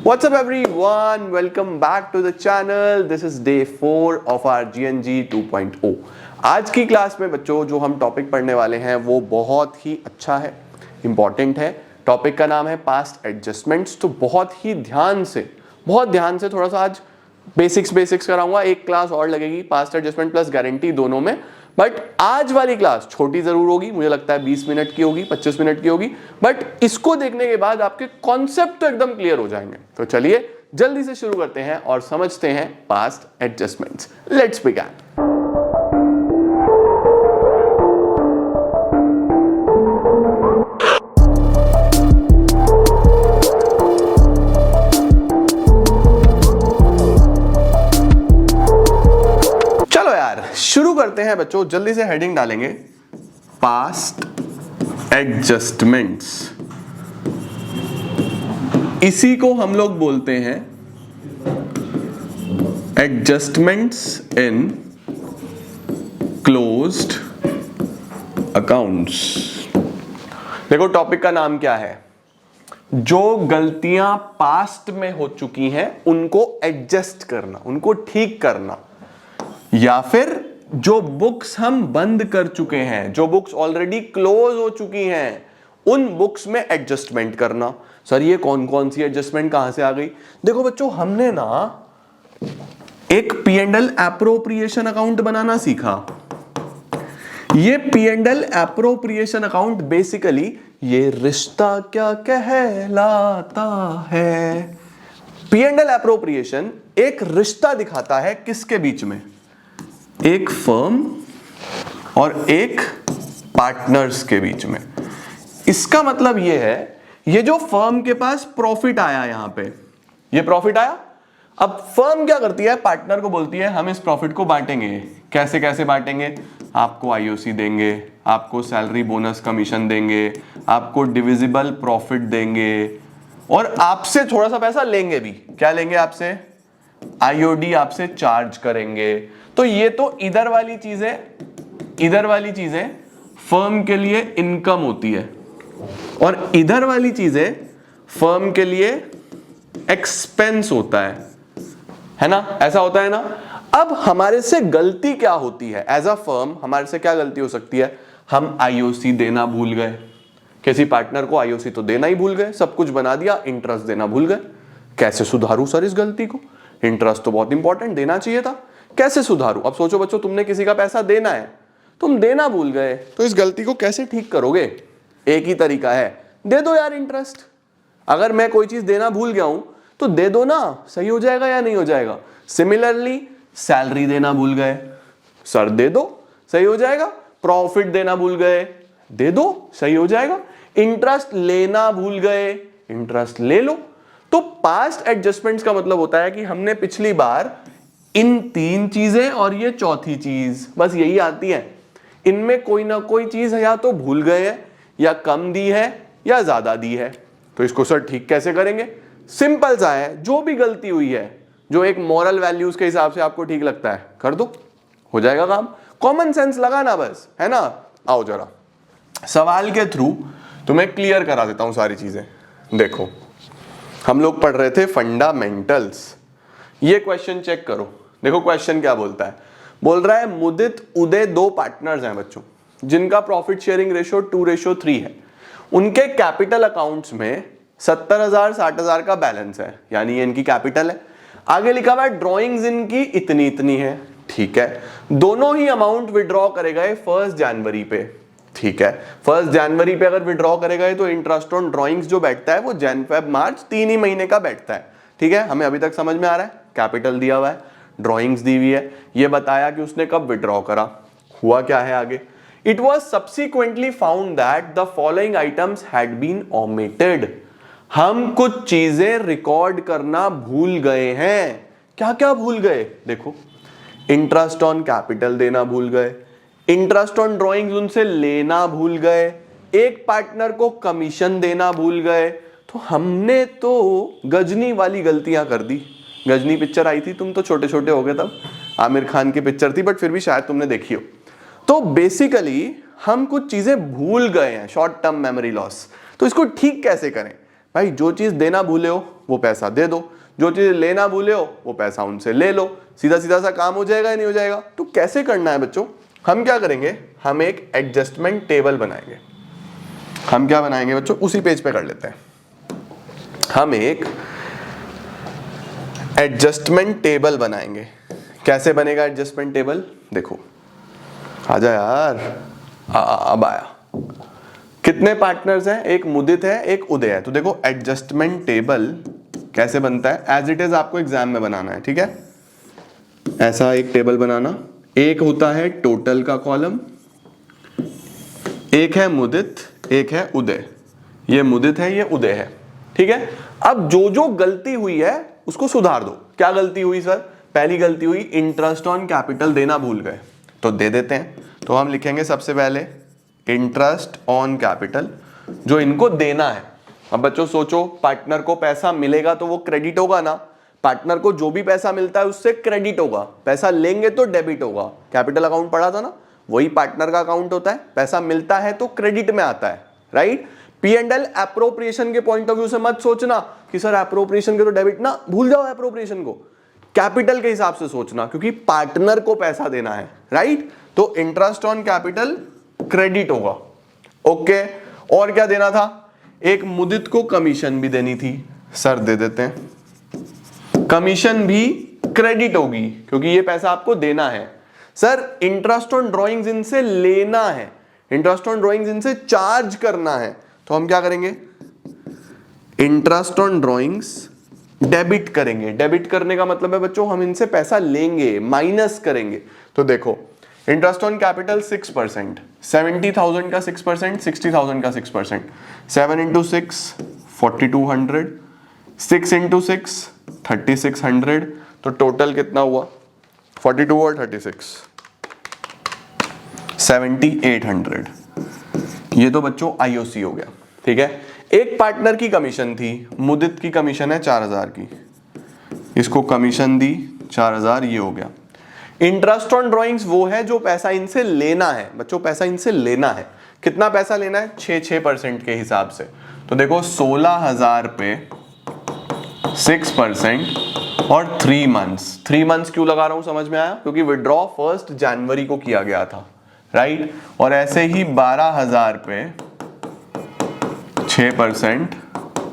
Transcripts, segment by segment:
What's up everyone? Welcome back to the channel. This is day 4 of our GNG 2.0. आज की class में बच्चों जो हम टॉपिक पढ़ने वाले हैं वो बहुत ही अच्छा है, इम्पॉर्टेंट है। टॉपिक का नाम है पास्ट एडजस्टमेंट्स। तो बहुत ध्यान से थोड़ा सा आज बेसिक्स कराऊंगा। एक क्लास और लगेगी पास्ट एडजस्टमेंट प्लस गारंटी दोनों में, बट आज वाली क्लास छोटी जरूर होगी, मुझे लगता है 20 मिनट की होगी, 25 मिनट की होगी, बट इसको देखने के बाद आपके कॉन्सेप्ट तो एकदम क्लियर हो जाएंगे। तो चलिए जल्दी से शुरू करते हैं और समझते हैं पास्ट एडजस्टमेंट्स। Let's begin. शुरू करते हैं बच्चों, जल्दी से हेडिंग डालेंगे पास्ट एडजस्टमेंट्स। इसी को हम लोग बोलते हैं एडजस्टमेंट्स इन क्लोज्ड अकाउंट्स। देखो टॉपिक का नाम क्या है? जो गलतियां पास्ट में हो चुकी हैं उनको एडजस्ट करना, उनको ठीक करना, या फिर जो बुक्स हम बंद कर चुके हैं, जो बुक्स ऑलरेडी क्लोज हो चुकी हैं, उन बुक्स में एडजस्टमेंट करना। सर ये कौन कौन सी एडजस्टमेंट कहां से आ गई? देखो बच्चों, हमने ना एक P&L एप्रोप्रिएशन अकाउंट बनाना सीखा। ये P&L एप्रोप्रिएशन अकाउंट बेसिकली ये रिश्ता क्या कहलाता है। P&L एप्रोप्रिएशन एक रिश्ता दिखाता है किसके बीच में? एक फर्म और एक पार्टनर्स के बीच में। इसका मतलब यह है, ये जो फर्म के पास प्रॉफिट आया, यहां पे ये प्रॉफिट आया, अब फर्म क्या करती है? पार्टनर को बोलती है हम इस प्रॉफिट को बांटेंगे। कैसे कैसे बांटेंगे? आपको आईओसी देंगे, आपको सैलरी बोनस कमीशन देंगे, आपको डिविजिबल प्रॉफिट देंगे, और आपसे थोड़ा सा पैसा लेंगे भी। क्या लेंगे आपसे? आईओडी आपसे चार्ज करेंगे। तो ये तो इधर वाली चीजें फर्म के लिए इनकम होती है, और इधर वाली चीजें फर्म के लिए एक्सपेंस होता है ना? ऐसा होता है ना? अब हमारे से गलती क्या होती है? एज अ फर्म हमारे से क्या गलती हो सकती है? हम आईओसी देना भूल गए। किसी पार्टनर को आईओसी तो देना ही भूल गए, सब कुछ बना दिया, इंटरेस्ट देना भूल गए। कैसे सुधारू सर इस गलती को? इंटरेस्ट तो बहुत इंपॉर्टेंट, देना चाहिए था, कैसे सुधारू? अब सोचो बच्चों, तुमने किसी का पैसा देना है, तुम देना भूल गए, तो इस गलती को कैसे ठीक करोगे? एक ही तरीका है, दे दो यार इंटरेस्ट। अगर मैं कोई चीज देना भूल गया हूं तो दे दो ना, सही हो जाएगा या नहीं हो जाएगा? सिमिलरली सैलरी देना भूल गए, सर दे दो, सही हो जाएगा। प्रॉफिट देना भूल गए, दे दो, सही हो जाएगा। इंटरेस्ट लेना भूल गए, इंटरेस्ट ले लो। तो पास्ट एडजस्टमेंट्स का मतलब होता है कि हमने पिछली बार इन 3 चीजें और ये चौथी चीज, बस यही आती है, इनमें कोई ना कोई चीज या तो भूल गए हैं, या कम दी है, या ज्यादा दी है। तो इसको सर ठीक कैसे करेंगे? सिंपल सा है, जो भी गलती हुई है, जो एक मॉरल वैल्यूज के हिसाब से आपको ठीक लगता है, कर दो, हो जाएगा काम। कॉमन सेंस लगाना बस, है ना? आओ जरा सवाल के थ्रू तुम्हें क्लियर करा देता हूं सारी चीजें। देखो, हम लोग पढ़ रहे थे फंडामेंटल्स। ये क्वेश्चन चेक करो। देखो क्वेश्चन क्या बोलता है। बोल रहा है मुदित उदय 2 पार्टनर्स हैं बच्चों, जिनका प्रॉफिट शेयरिंग रेशियो 2:3 है। उनके कैपिटल अकाउंट्स में 70,000 60,000 का बैलेंस है, यानी ये इनकी कैपिटल है। आगे लिखा हुआ है ड्रॉइंग्स इनकी इतनी इतनी है, ठीक है। दोनों ही अमाउंट विड्रॉ करे गए 1 जनवरी पे, ठीक है। 1 जनवरी पे अगर विड्रॉ करे गए तो इंटरेस्ट ऑन ड्रॉइंग्स जो बैठता है वो जन फेब मार्च 3 ही महीने का बैठता है, ठीक है। हमें अभी तक समझ में आ रहा है। कैपिटल दिया हुआ है, ड्रॉइंग्स दी हुई है, ये बताया कि उसने कब विड्रॉ करा। हुआ क्या है आगे? It was subsequently found that the following items had been omitted. हम कुछ चीजें रिकॉर्ड करना भूल गए हैं। क्या क्या भूल गए? देखो, इंटरेस्ट ऑन कैपिटल देना भूल गए, इंटरेस्ट ऑन ड्रॉइंग्स उनसे लेना भूल गए, एक पार्टनर को कमीशन देना भूल गए। तो हमने तो गजनी वाली गलतियां कर दी। गजनी पिक्चर आई थी, तुम तो छोटे छोटे हो गए तब, आमिर खान की पिक्चर थी, बट फिर भी शायद तुमने देखी हो। तो बेसिकली हम कुछ चीजें भूल गए हैं, शॉर्ट टर्म मेमोरी लॉस। तो इसको ठीक कैसे करें? भाई जो चीज देना भूले हो वो पैसा दे दो, जो चीज लेना भूले हो वो पैसा उनसे ले लो, सीधा सीधा सा काम हो जाएगा या नहीं हो जाएगा। तो कैसे करना है बच्चों, हम क्या करेंगे, हम एक एडजस्टमेंट टेबल बनाएंगे। हम क्या बनाएंगे बच्चों, उसी पेज पे कर लेते हैं। हम एक एडजस्टमेंट टेबल बनाएंगे। कैसे बनेगा एडजस्टमेंट टेबल, देखो आजा यार, अब आया। कितने पार्टनर्स हैं, एक मुदित है एक उदय है। तो देखो एडजस्टमेंट टेबल कैसे बनता है, एज इट इज आपको एग्जाम में बनाना है, ठीक है। ऐसा एक टेबल बनाना, एक होता है टोटल का कॉलम, एक है मुदित एक है उदय। ये मुदित है ये उदय है, ठीक है। अब जो जो गलती हुई है उसको सुधार दो। क्या गलती हुई सर, पहली गलती हुई इंटरेस्ट ऑन कैपिटल देना भूल गए, तो दे देते हैं। तो हम लिखेंगे सबसे पहले इंटरेस्ट ऑन कैपिटल, जो इनको देना है। अब बच्चों सोचो, पार्टनर को पैसा मिलेगा तो वो क्रेडिट होगा ना, पार्टनर को जो भी पैसा मिलता है उससे क्रेडिट होगा, पैसा लेंगे तो डेबिट होगा। कैपिटल अकाउंट पढ़ा था ना, वही पार्टनर का अकाउंट होता है, पैसा मिलता है तो क्रेडिट में आता है, राइट। P&L एप्रोप्रिएशन के पॉइंट ऑफ व्यू से मत सोचना कि सर एप्रोप्रिएशन के तो डेबिट ना, भूल जाओ एप्रोप्रिएशन को, कैपिटल के हिसाब से सोचना, क्योंकि पार्टनर को पैसा देना है, राइट। तो इंटरेस्ट ऑन कैपिटल क्रेडिट होगा, ओके। और क्या देना था, एक मुदित को कमीशन भी देनी थी, सर दे देते हैं। कमीशन भी क्रेडिट होगी क्योंकि ये पैसा आपको देना है। सर इंटरेस्ट ऑन ड्रॉइंग्स इनसे लेना है, इंटरेस्ट ऑन ड्रॉइंग्स इनसे चार्ज करना है, तो हम क्या करेंगे, इंटरेस्ट ऑन ड्रॉइंग्स डेबिट करेंगे। डेबिट करने का मतलब है बच्चों हम इनसे पैसा लेंगे, माइनस करेंगे। तो देखो इंटरेस्ट ऑन कैपिटल 6%, 70,000 का 6%, 60,000 का 6%, 7 इंटू 6 4200, 6 इंटू 6 3600, तो टोटल कितना हुआ 42 और 36 7800। ये तो बच्चों आईओसी हो गया, ठीक है। एक पार्टनर की कमीशन थी, मुदित की कमीशन है 4000 की, इसको कमीशन दी 4000, ये हो गया। इंटरेस्ट ऑन ड्रॉइंग्स वो है जो पैसा इनसे लेना है बच्चों, पैसा इनसे लेना है। कितना पैसा लेना है, 6% के हिसाब से। तो देखो 16,000 पे 6% और 3 मंथ्स। 3 मंथ्स क्यों लगा रहा हूं, समझ में आया, क्योंकि विड्रॉ 1 जनवरी को किया गया था, राइट। और ऐसे ही 12,000 पे 6%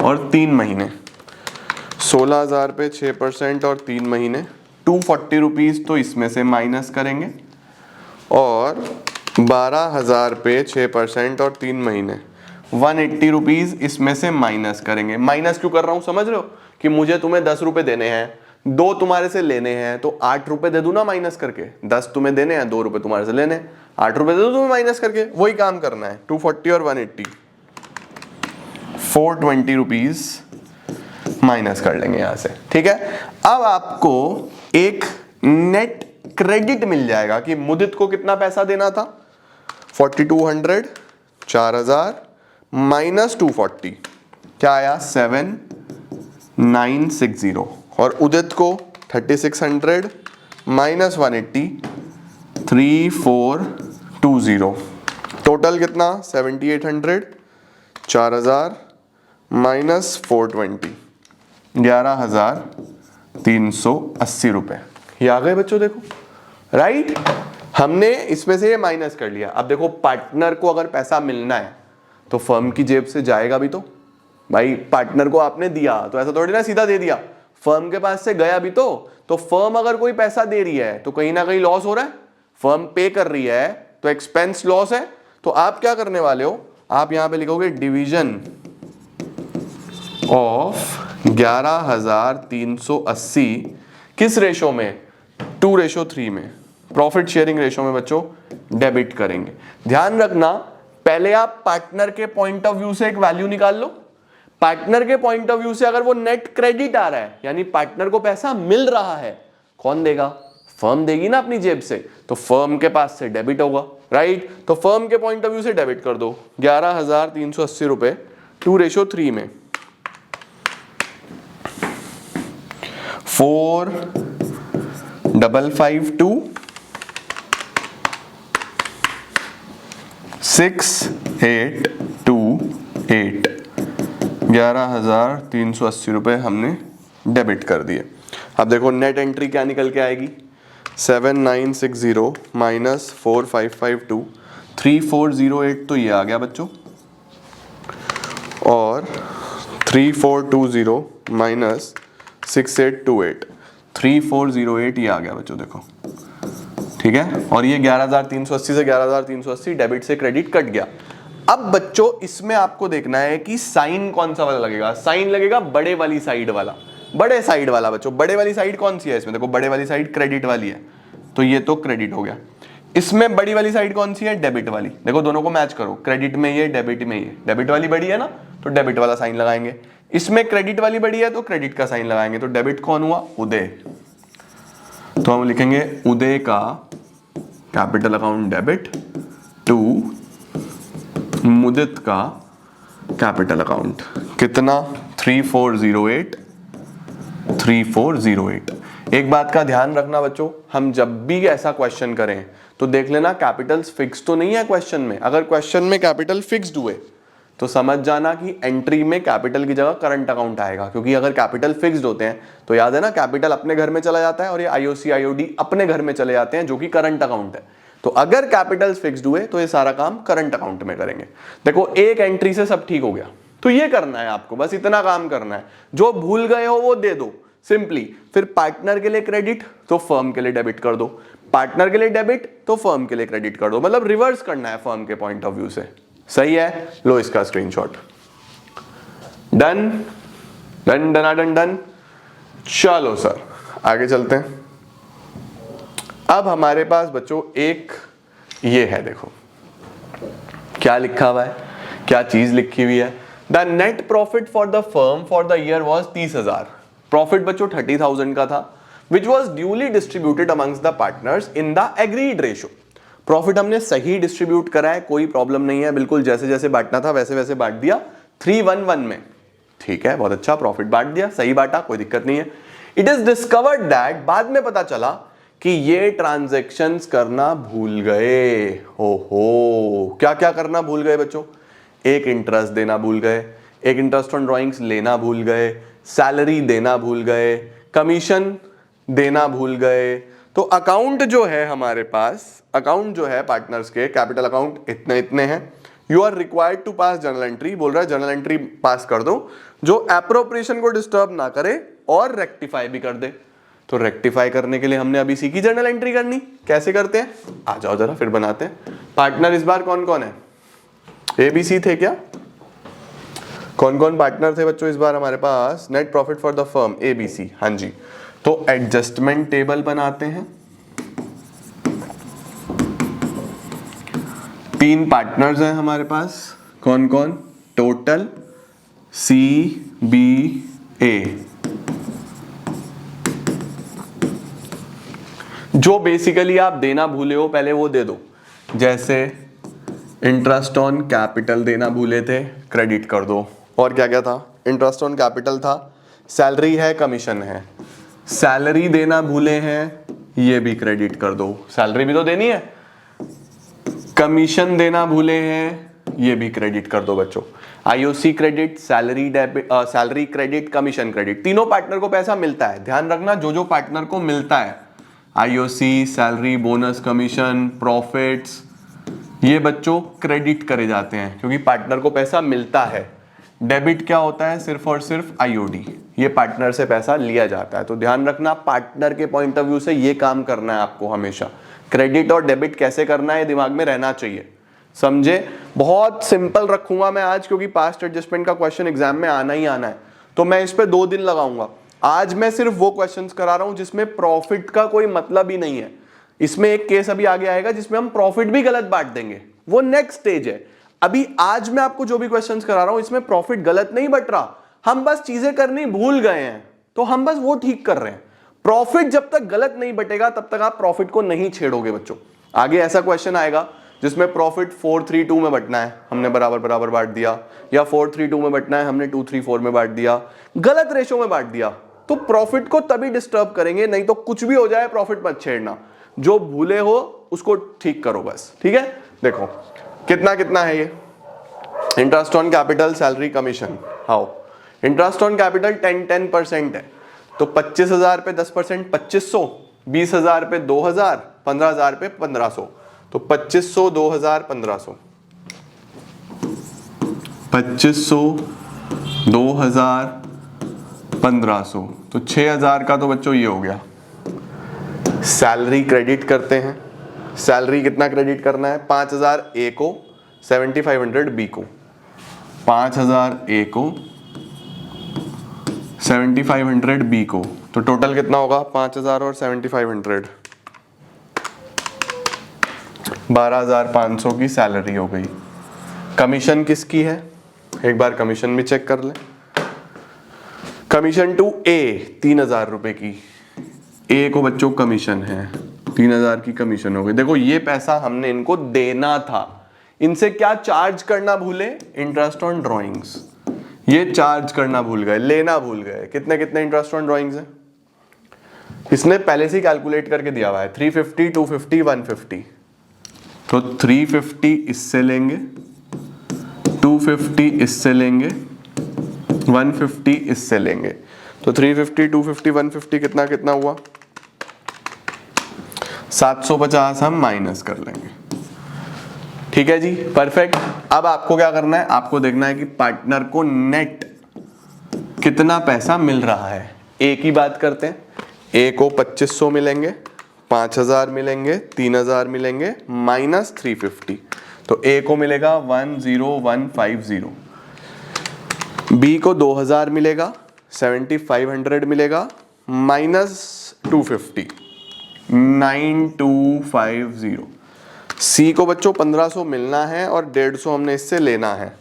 और 3 महीने, 16,000 पे 6% और 3 महीने, 240 रुपीज तो इसमें से माइनस करेंगे, और 12,000 पे 6% और 3 महीने 180 रुपीज इसमें से माइनस करेंगे। माइनस क्यों कर रहा हूं, समझ रहे हो, कि मुझे तुम्हें 10 रुपए देने हैं, 2 तुम्हारे से लेने हैं, तो 8 रुपए दे दूं ना माइनस करके। 10 तुम्हें देने हैं, 2 रुपए तुम्हारे से लेने, 8 रुपए दे दो तुम्हें माइनस करके, वही काम करना है। 240 और 180 420 रुपीज माइनस कर लेंगे यहां से, ठीक है। अब आपको एक नेट क्रेडिट मिल जाएगा कि मुदित को कितना पैसा देना था, 4200, 4000 माइनस 240, क्या आया 7960, और उदित को 3600 माइनस 180 3420, टोटल कितना 7800, 4000 माइनस 420 11,380 रुपए। ये आ गए बच्चों, देखो, राइट। हमने इसमें से ये माइनस कर लिया। अब देखो पार्टनर को अगर पैसा मिलना है तो फर्म की जेब से जाएगा भी तो, भाई पार्टनर को आपने दिया तो ऐसा थोड़ी ना सीधा दे दिया, फर्म के पास से गया भी तो फर्म अगर कोई पैसा दे रही है तो कहीं ना कहीं लॉस हो रहा है, फर्म पे कर रही है तो एक्सपेंस लॉस है। तो आप क्या करने वाले हो, आप यहां पे लिखोगे डिवीजन ऑफ 11,380 किस रेशो में, 2:3 में, प्रॉफिट शेयरिंग रेशो में बच्चों डेबिट करेंगे। ध्यान रखना, पहले आप पार्टनर के पॉइंट ऑफ व्यू से एक वैल्यू निकाल लो। पार्टनर के पॉइंट ऑफ व्यू से अगर वो नेट क्रेडिट आ रहा है, यानी पार्टनर को पैसा मिल रहा है, कौन देगा, फर्म देगी ना अपनी जेब से, तो फर्म के पास से डेबिट होगा, राइट। तो फर्म के पॉइंट ऑफ व्यू से डेबिट कर दो 11,380 रुपए 2:3 में, 4,552 6,828 11,380 रुपये हमने डेबिट कर दिए। अब देखो नेट एंट्री क्या निकल के आएगी, 7960 माइनस 4552, 3408 तो ये आ गया बच्चों, और 3420 माइनस 6828, 3408 ये आ गया बच्चों, देखो ठीक है। और ये 11,380 से 11,380 डेबिट से क्रेडिट कट गया। अब बच्चों इसमें आपको देखना है कि साइन कौन सा वाला लगेगा। साइन लगेगा बड़े वाली साइड वाला, बड़े साइड वाला बच्चों। बड़े वाली साइड कौन सी है इसमें, देखो बड़े वाली साइड क्रेडिट वाली है, तो ये तो क्रेडिट हो गया। इसमें बड़ी वाली साइड कौन सी है, डेबिट वाली। देखो दोनों को मैच करो, क्रेडिट में ये, डेबिट में ये, डेबिट वाली बड़ी है ना, तो डेबिट वाला साइन लगाएंगे। इसमें क्रेडिट वाली बड़ी है तो क्रेडिट का साइन लगाएंगे। तो डेबिट कौन हुआ, उदय, तो हम लिखेंगे उदय का कैपिटल अकाउंट डेबिट टू मुदित का कैपिटल अकाउंट। कितना, 3408। एक बात का ध्यान रखना बच्चों, हम जब भी ऐसा क्वेश्चन करें तो देख लेना कैपिटल्स फिक्स तो नहीं है क्वेश्चन में। अगर क्वेश्चन में कैपिटल फिक्स्ड हुए तो समझ जाना कि एंट्री में कैपिटल की जगह करंट अकाउंट आएगा, क्योंकि अगर कैपिटल फिक्स्ड होते हैं तो याद है ना, कैपिटल अपने घर में चला जाता है और ये आईओसी आईओडी अपने घर में चले जाते हैं, जो कि करंट अकाउंट है। तो अगर कैपिटल्स फिक्स्ड हुए तो ये सारा काम करंट अकाउंट में करेंगे। देखो एक एंट्री से सब ठीक हो गया, तो ये करना है आपको, बस इतना काम करना है। जो भूल गए हो वो दे दो सिंपली। फिर पार्टनर के लिए क्रेडिट तो फर्म के लिए डेबिट कर दो, पार्टनर के लिए डेबिट तो फर्म के लिए क्रेडिट कर दो, मतलब रिवर्स करना है फर्म के पॉइंट ऑफ व्यू से। सही है, लो इसका screenshot. Done done done done done. चलो सर आगे चलते हैं। अब हमारे पास बच्चों एक ये है, देखो क्या लिखा हुआ है, क्या चीज लिखी हुई है। The net profit for the firm for the year was 30,000। Profit बच्चों 30,000 का था, which was duly distributed amongst the partners in the agreed ratio. Profit हमने सही डिस्ट्रीब्यूट करा है, कोई प्रॉब्लम नहीं है, बिल्कुल जैसे जैसे बांटना था वैसे वैसे बांट दिया 3-1-1 में। ठीक है, बहुत अच्छा, प्रॉफिट बांट दिया, सही बांटा, कोई दिक्कत नहीं है। इट इज डिस्कवर्ड दैट, बाद में पता चला कि ये ट्रांजैक्शंस करना भूल गए। हो क्या क्या करना भूल गए बच्चों, एक इंटरेस्ट देना भूल गए, एक इंटरेस्ट ऑन ड्राइंग्स लेना भूल गए, सैलरी देना भूल गए, कमीशन देना भूल गए। तो अकाउंट जो है हमारे पास, अकाउंट जो है पार्टनर्स के, कैपिटल अकाउंट इतने इतने हैं। You are required to pass journal entry, बोल रहा है जर्नल एंट्री पास कर दो जो एप्रोप्रिएशन को डिस्टर्ब ना करे और रेक्टिफाई भी कर दे। तो रेक्टिफाई करने के लिए हमने अभी सीखी जर्नल एंट्री करनी, कैसे करते हैं आ जाओ जरा फिर बनाते हैं। पार्टनर इस बार कौन कौन है, ABC थे क्या, कौन कौन पार्टनर थे बच्चों इस बार हमारे पास, net profit for the firm ABC, हाँ जी। तो एडजस्टमेंट टेबल बनाते हैं, 3 पार्टनर्स हैं हमारे पास, कौन कौन, टोटल, CBA। जो बेसिकली आप देना भूले हो पहले वो दे दो, जैसे इंटरेस्ट ऑन कैपिटल देना भूले थे, क्रेडिट कर दो। और क्या क्या था, इंटरेस्ट ऑन कैपिटल था, सैलरी है, कमीशन है। सैलरी देना भूले हैं, ये भी क्रेडिट कर दो, सैलरी भी तो देनी है। कमीशन देना भूले हैं, ये भी क्रेडिट कर दो बच्चों। IOC credit, salary debit, salary credit, commission credit, तीनों पार्टनर को पैसा मिलता है। ध्यान रखना जो जो पार्टनर को मिलता है, IOC, salary, bonus, commission, profits, ये बच्चों क्रेडिट करे जाते हैं क्योंकि पार्टनर को पैसा मिलता है। डेबिट क्या होता है, सिर्फ और सिर्फ आईओडी, ये पार्टनर से पैसा लिया जाता है। तो ध्यान रखना पार्टनर के पॉइंट ऑफ व्यू से ये काम करना है आपको हमेशा। क्रेडिट और डेबिट कैसे करना है दिमाग में रहना चाहिए, समझे। बहुत सिंपल रखूंगा मैं आज, क्योंकि पास्ट एडजस्टमेंट का क्वेश्चन एग्जाम में आना ही आना है, तो मैं इस पे 2 दिन लगाऊंगा। आज मैं सिर्फ वो क्वेश्चंस करा रहा हूं जिसमें प्रॉफिट का कोई मतलब ही नहीं है। इसमें एक केस अभी आगे आएगा जिसमें हम प्रॉफिट भी गलत बांट देंगे, वो नेक्स्ट स्टेज है। अभी आज मैं आपको जो भी क्वेश्चंस करा रहा हूं इसमें प्रॉफिट गलत नहीं बट रहा, हम बस चीजें करनी भूल गए हैं, तो हम बस वो ठीक कर रहे हैं। प्रॉफिट जब तक गलत नहीं बटेगा तब तक आप प्रॉफिट को नहीं छेड़ोगे बच्चों। आगे ऐसा क्वेश्चन आएगा जिसमें प्रॉफिट 4-3-2 में बटना है, हमने बराबर बराबर बांट दिया, या 4-3-2 में बटना है, हमने 2-3-4 में बांट दिया, गलत रेशो में बांट दिया, तो प्रॉफिट को तभी डिस्टर्ब करेंगे। नहीं तो कुछ भी हो जाए प्रॉफिट मत छेड़ना, जो भूले हो उसको ठीक करो बस, ठीक है। देखो कितना कितना है ये, interest on capital, salary, commission, how interest on capital 10% है, तो 25,000 पे 10% 2500, 20,000 पे 2,000, 15,000 पे 1,500, तो 2500, 2,000, 1,500, 2500, 2,000, 1,500, तो 6,000 का तो बच्चों ये हो गया। सैलरी क्रेडिट करते हैं, सैलरी कितना क्रेडिट करना है, 5,000 ए को, 7,500 बी को, 5,000 ए को, 7,500 बी को, तो टोटल कितना होगा 5,000 और 7,500, 12,500 की सैलरी हो गई। कमीशन किसकी है, एक बार कमीशन भी चेक कर ले। कमीशन टू ए 3,000 रुपए की, ए को बच्चों कमीशन है, 3,000 की कमीशन हो गई। देखो ये पैसा हमने इनको देना था, इनसे क्या चार्ज करना भूले, इंटरेस्ट ऑन ड्रॉइंग्स, ये चार्ज करना भूल गए, लेना भूल गए। कितने कितने इंटरेस्ट ऑन ड्रॉइंग्स है, इसने पहले से कैलकुलेट करके दिया हुआ है, 350, 250, 150, तो 350 इससे लेंगे, 250 इससे लेंगे, 150 इससे लेंगे, तो 350, 250, 150 कितना कितना हुआ, 750 हम माइनस कर लेंगे। ठीक है जी, परफेक्ट। अब आपको क्या करना है, आपको देखना है कि पार्टनर को नेट कितना पैसा मिल रहा है। ए की बात करते हैं, ए को 2500 मिलेंगे, 5,000 मिलेंगे, 3,000 मिलेंगे, माइनस 350, तो ए को मिलेगा 10150, बी को 2,000 मिलेगा, 7,500 मिलेगा, माइनस 250, 9250, सी को बच्चों 1,500 मिलना है और 150 हमने इससे लेना है,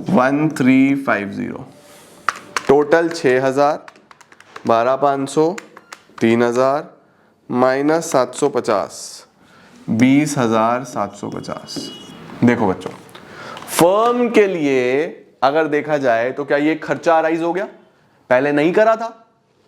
1350, टोटल 6,000, 12,500, 3,000, माइनस 750, 20,750। देखो बच्चों, फर्म के लिए अगर देखा जाए तो क्या ये खर्चा अराइज हो गया, पहले नहीं करा था,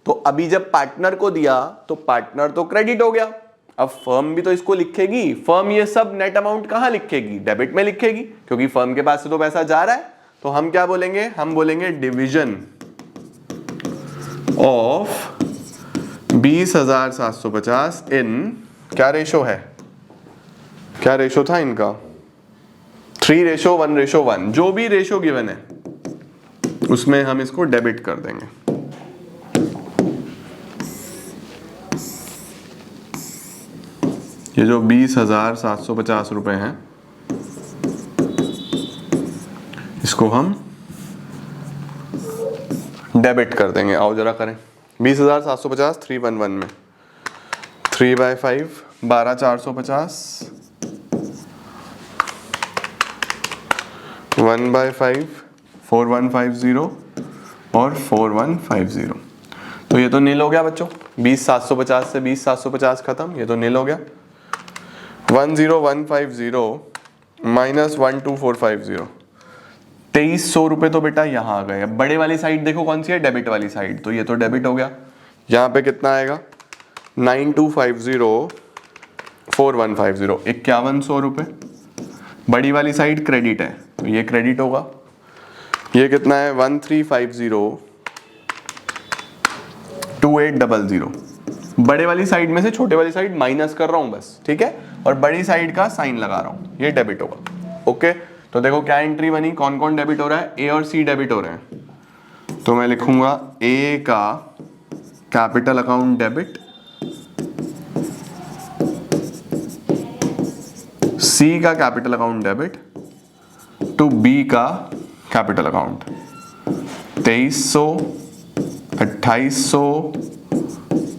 तो अभी जब पार्टनर को दिया तो पार्टनर तो क्रेडिट हो गया। अब फर्म भी तो इसको लिखेगी, फर्म ये सब नेट अमाउंट कहां लिखेगी, डेबिट में लिखेगी, क्योंकि फर्म के पास से तो पैसा जा रहा है। तो हम क्या बोलेंगे, हम बोलेंगे डिवीजन ऑफ 20,750 इन, क्या रेशो है, क्या रेशो था इनका, 3:1:1, जो भी रेशो गिवन है उसमें हम इसको डेबिट कर देंगे। ये जो 20,750 रुपए हैं इसको हम डेबिट कर देंगे। आओ जरा करें, 20,750 311 में 3/5, 12,450, 1/5, 4150 और 4150, तो ये तो नील हो गया बच्चों। 20,750 से 20,750 खत्म, ये तो नील हो गया। 10150 माइनस 12,450, 2,300 रुपए तो बेटा यहाँ आ गए। अब बड़े वाली साइड देखो कौन सी है, डेबिट वाली साइड, तो ये तो डेबिट हो गया। यहाँ पे कितना आएगा, 9250, 4150, 5,100 रुपए। बड़ी वाली साइड क्रेडिट है तो ये क्रेडिट होगा। ये कितना है, 1350, 2800। बड़े वाली साइड में से छोटे वाली साइड माइनस कर रहा हूं बस, ठीक है, और बड़ी साइड का साइन लगा रहा हूं, ये डेबिट होगा। ओके, तो देखो क्या एंट्री बनी, कौन कौन डेबिट हो रहा है, ए और सी डेबिट हो रहे हैं, तो मैं लिखूंगा ए का कैपिटल अकाउंट डेबिट, सी का capital account debit to B का कैपिटल अकाउंट। 2,300, 2,800,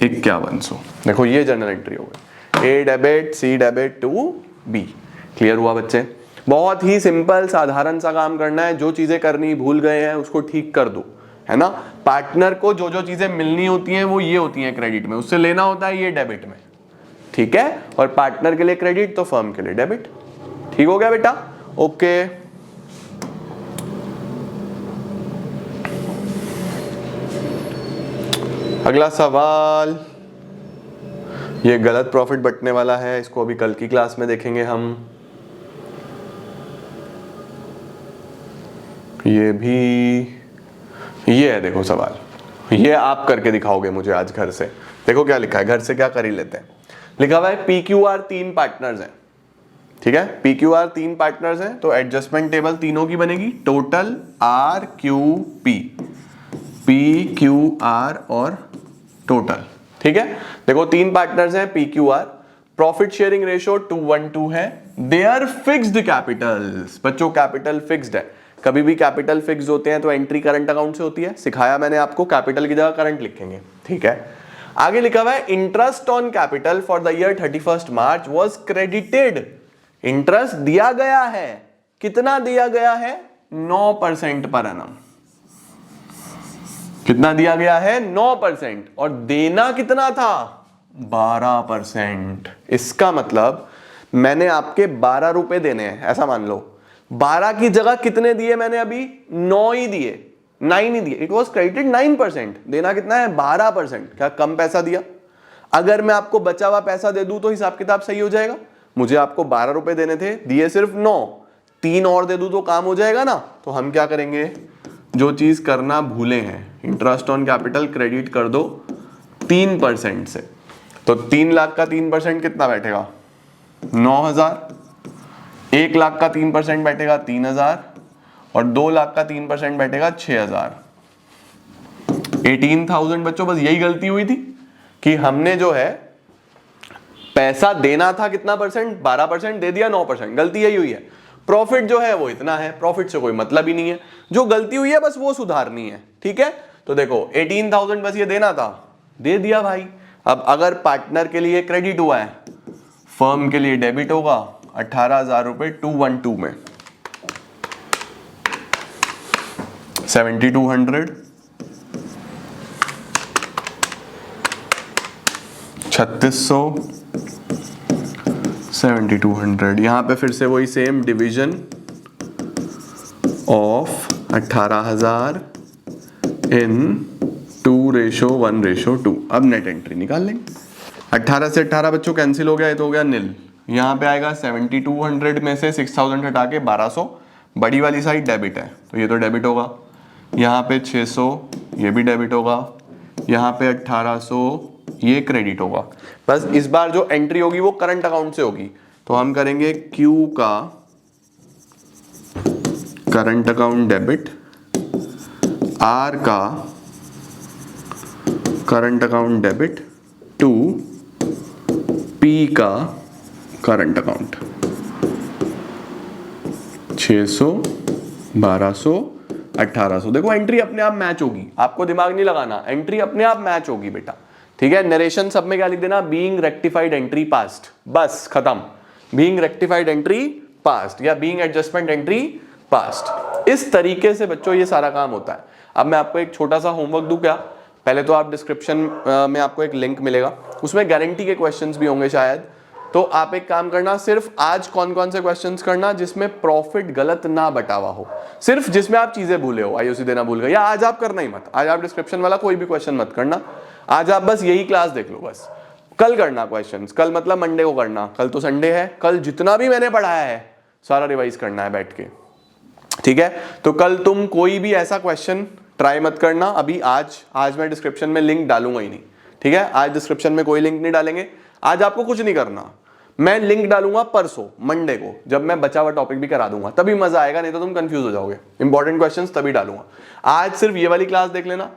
5,100। देखो ये जनरल एंट्री हो गई, A debit, C debit to B. Clear हुआ बच्चे, बहुत ही सिंपल साधारण सा काम करना है, जो चीजें करनी भूल गए हैं उसको ठीक कर दो, है ना। पार्टनर को जो जो चीजें मिलनी होती हैं वो ये होती हैं क्रेडिट में, उससे लेना होता है ये डेबिट में, ठीक है, और पार्टनर के लिए क्रेडिट तो फर्म के लिए डेबिट। ठीक हो गया बेटा, ओके। अगला सवाल, ये गलत प्रॉफिट बंटने वाला है, इसको अभी कल की क्लास में देखेंगे हम। ये भी ये है देखो सवाल, ये आप करके दिखाओगे मुझे आज घर से। देखो क्या लिखा है, घर से क्या कर ही लेते हैं। लिखा हुआ है PQR 3 पार्टनर्स हैं, ठीक है, PQR 3 पार्टनर्स हैं, तो एडजस्टमेंट टेबल तीनों की बनेगी, टोटल RQP, PQR और टोटल, ठीक है। देखो 3 पार्टनर्स हैं PQR, प्रॉफिट शेयरिंग रेशियो 2:1 है, देयर फिक्स्ड कैपिटल्स, बच्चों कैपिटल फिक्स्ड है, कभी भी कैपिटल फिक्स्ड होते हैं तो एंट्री करंट अकाउंट से होती है, सिखाया मैंने आपको, कैपिटल की जगह करंट लिखेंगे, ठीक है। आगे लिखा हुआ है interest on capital for the year 31 March was credited, interest दिया गया है, कितना दिया गया है, 9% पर एनम, कितना दिया गया है, 9%, और देना कितना था, 12%। इसका मतलब मैंने आपके 12 रुपए देने हैं, ऐसा मान लो, 12 की जगह कितने दिए मैंने अभी, 9 ही दिए, 9 ही दिए, इट वॉज क्रेडिटेड 9%, देना कितना है, 12%। क्या कम पैसा दिया? अगर मैं आपको बचा हुआ पैसा दे दूं तो हिसाब किताब सही हो जाएगा। मुझे आपको 12 रुपए देने थे, दिए सिर्फ 9, 3 और दे दूं तो काम हो जाएगा ना। तो हम क्या करेंगे, जो चीज करना भूले हैं, इंटरेस्ट ऑन कैपिटल क्रेडिट कर दो 3% से, तो 3 लाख का 3% कितना बैठेगा, 9,000, 1 लाख का 3% बैठेगा 3,000, और 2 लाख का 3% बैठेगा 6,000, 18,000। बच्चों बस यही गलती हुई थी कि हमने जो है पैसा देना था कितना परसेंट, 12%, दे दिया 9%, गलती यही हुई है। प्रॉफिट जो है वो इतना है, प्रॉफिट से कोई मतलब ही नहीं है, जो गलती हुई है बस वो सुधारनी है, ठीक है। तो देखो 18,000 बस ये देना था, दे दिया भाई। अब अगर पार्टनर के लिए क्रेडिट हुआ है, फर्म के लिए डेबिट होगा 18,000 रुपए 212 में, 7,200, 3,600, 7,200, यहां पे फिर से वही सेम डिवीजन ऑफ 18,000 इन 2:1:2। अब नेट एंट्री निकाल लेंगे। 18 से 18 बच्चों कैंसिल हो गया, ये तो हो गया नील। यहां पे आएगा 7,200 में से 6,000 हटा के 1,200, बड़ी वाली साइड डेबिट है तो ये तो डेबिट होगा, यहाँ पे 600 ये भी डेबिट होगा, यहाँ पे 1,800 ये क्रेडिट होगा। बस इस बार जो एंट्री होगी वो करंट अकाउंट से होगी, तो हम करेंगे Q का करंट अकाउंट डेबिट, R का current account debit to P का करंट अकाउंट, 600, 1,200, 1,800। देखो एंट्री अपने आप मैच होगी, आपको दिमाग नहीं लगाना, एंट्री अपने आप मैच होगी बेटा, ठीक है। नरेशन सब में क्या लिख देना, बीइंग रेक्टिफाइड एंट्री पास्ट, बस खत्म, बीइंग रेक्टिफाइड एंट्री पास्ट या बीइंग एडजस्टमेंट एंट्री पास्ट। इस तरीके से बच्चों ये सारा काम होता है। अब मैं आपको एक छोटा सा होमवर्क दूं क्या, पहले तो आप डिस्क्रिप्शन में आपको एक लिंक मिलेगा, उसमें गारंटी के क्वेश्चंस भी होंगे शायद, तो आप एक काम करना, सिर्फ आज कौन कौन से क्वेश्चंस करना जिसमें प्रॉफिट गलत ना बटा हुआ हो, सिर्फ जिसमें आप चीजें भूले हो, आईओसी देना भूल गए, या आज आप करना ही मत, आज आप डिस्क्रिप्शन वाला कोई भी क्वेश्चन मत करना, आज आप बस यही क्लास देख लो बस। कल करना क्वेश्चंस, कल मतलब मंडे को करना, कल तो संडे है, कल जितना भी मैंने पढ़ाया है सारा रिवाइज करना है बैठ के, ठीक है। तो कल तुम कोई भी ऐसा क्वेश्चन ट्राई मत करना अभी, आज मैं डिस्क्रिप्शन में लिंक डालूंगा ही नहीं, ठीक है। आज डिस्क्रिप्शन में कोई लिंक नहीं डालेंगे, आज आपको कुछ नहीं करना, मैं लिंक डालूंगा परसों मंडे को, जब मैं बचा हुआ टॉपिक भी करा दूंगा, तभी मजा आएगा, नहीं तो तुम कंफ्यूज हो जाओगे। इंपॉर्टेंट क्वेश्चंस तभी डालूंगा, आज सिर्फ ये वाली क्लास देख लेना।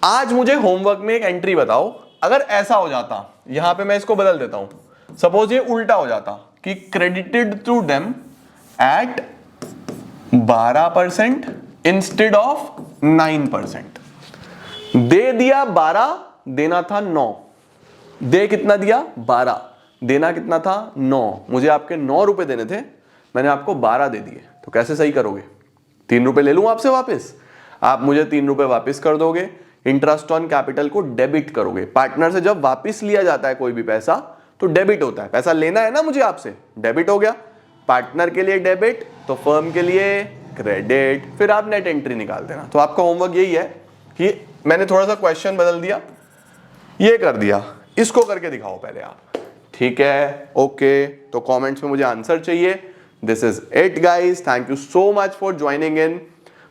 आज मुझे होमवर्क में एक एंट्री बताओ, अगर ऐसा हो जाता, यहां पे मैं इसको बदल देता हूं, सपोज ये उल्टा हो जाता कि credited to them at 12% instead of 9%, दे दिया 12, देना था 9, दे कितना दिया 12, देना कितना था 9, मुझे आपके 9 रुपए देने थे, मैंने आपको 12 दे दिए, तो कैसे सही करोगे, 3 रुपए ले लूं आपसे वापस, आप मुझे 3 रुपए वापस कर दोगे, इंटरेस्ट ऑन कैपिटल को डेबिट करोगे। पार्टनर से जब वापस लिया जाता है कोई भी पैसा तो डेबिट होता है, पैसा लेना है ना मुझे आपसे, डेबिट हो गया, पार्टनर के लिए डेबिट तो फर्म के लिए क्रेडिट, फिर आप नेट एंट्री निकाल देना। तो आपका होमवर्क यही है कि मैंने थोड़ा सा क्वेश्चन बदल दिया, ये कर दिया, इसको करके दिखाओ पहले आप, ठीक है। ओके, तो कमेंट्स में मुझे आंसर चाहिए। This is it guys, thank you so much for joining इन।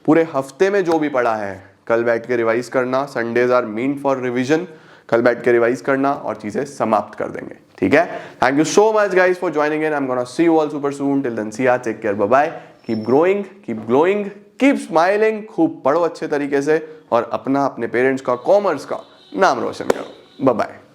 पूरे हफ्ते में जो भी पढ़ा है कल बैठ के रिवाइज करना, Sundays are meant for revision, कल बैठ के रिवाइज करना और चीजें समाप्त कर देंगे, ठीक है। Thank you so much guys for joining in, I am gonna see you all super soon, till then see ya, take care, bye bye, keep growing, keep glowing, keep smiling, खूब पढ़ो अच्छे तरीके से और अपना, अपने पेरेंट्स का, commerce का नाम रोशन करो। Bye bye.